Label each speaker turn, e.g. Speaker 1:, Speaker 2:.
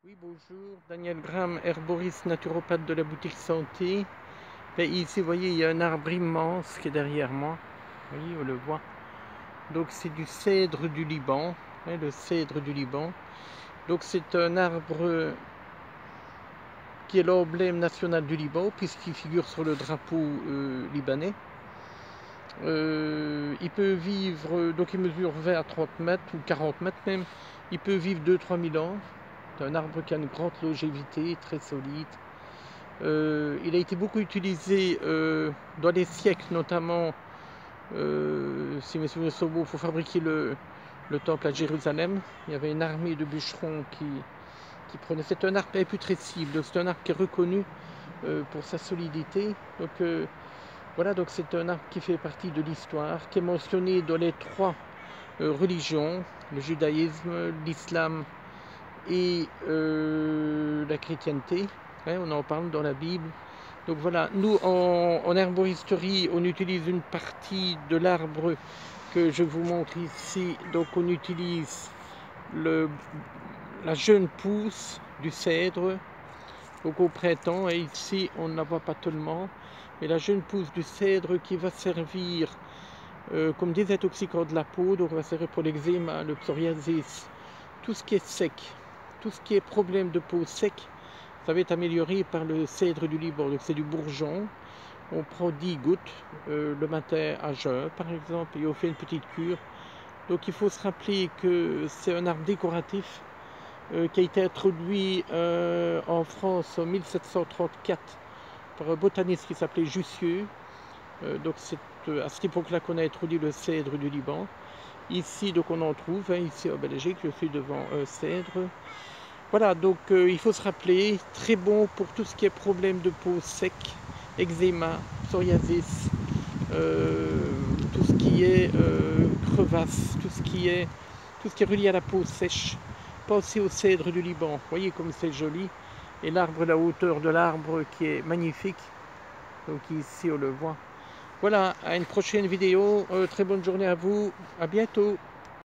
Speaker 1: Oui, bonjour, Daniel Graham, herboriste naturopathe de la boutique santé. Ici, vous voyez, il y a un arbre immense qui est derrière moi. Vous voyez, on le voit. Donc, c'est du cèdre du Liban, le cèdre du Liban. Donc, c'est un arbre qui est l'emblème national du Liban, puisqu'il figure sur le drapeau libanais. Il peut vivre, donc il mesure 20 à 30 mètres ou 40 mètres même. Il peut vivre 2-3 000 ans. C'est un arbre qui a une grande longévité, très solide. Il a été beaucoup utilisé dans les siècles, notamment, si mes souvenirs sont bons, pour fabriquer le temple à Jérusalem. Il y avait une armée de bûcherons qui prenait. C'est un arbre imputrescible, c'est un arbre qui est reconnu pour sa solidité. Donc voilà, donc c'est un arbre qui fait partie de l'histoire, qui est mentionné dans les trois religions, le judaïsme, l'islam et la chrétienté. On en parle dans la Bible. Donc voilà, nous en herboristerie, on utilise une partie de l'arbre que je vous montre ici. Donc on utilise la jeune pousse du cèdre, donc au printemps, et ici on ne la voit pas tellement, mais la jeune pousse du cèdre qui va servir comme désintoxicant de la peau, donc va servir pour l'eczéma, le psoriasis, tout ce qui est sec, tout ce qui est problème de peau sec, ça va être amélioré par le cèdre du Liban. Donc c'est du bourgeon, on prend 10 gouttes le matin à jeun par exemple, et on fait une petite cure. Donc il faut se rappeler que c'est un arbre décoratif qui a été introduit en France en 1734 par un botaniste qui s'appelait Jussieu. Donc c'est à cette époque-là qu'on a introduit le cèdre du Liban. Ici, donc on en trouve, ici en Belgique, je suis devant un cèdre. Voilà, donc il faut se rappeler, très bon pour tout ce qui est problème de peau sec, eczéma, psoriasis, tout ce qui est crevasse, tout ce qui est relié à la peau sèche. Pensez au cèdre du Liban, vous voyez comme c'est joli. Et l'arbre, la hauteur de l'arbre qui est magnifique. Donc ici on le voit. Voilà, à une prochaine vidéo. Très bonne journée à vous. À bientôt.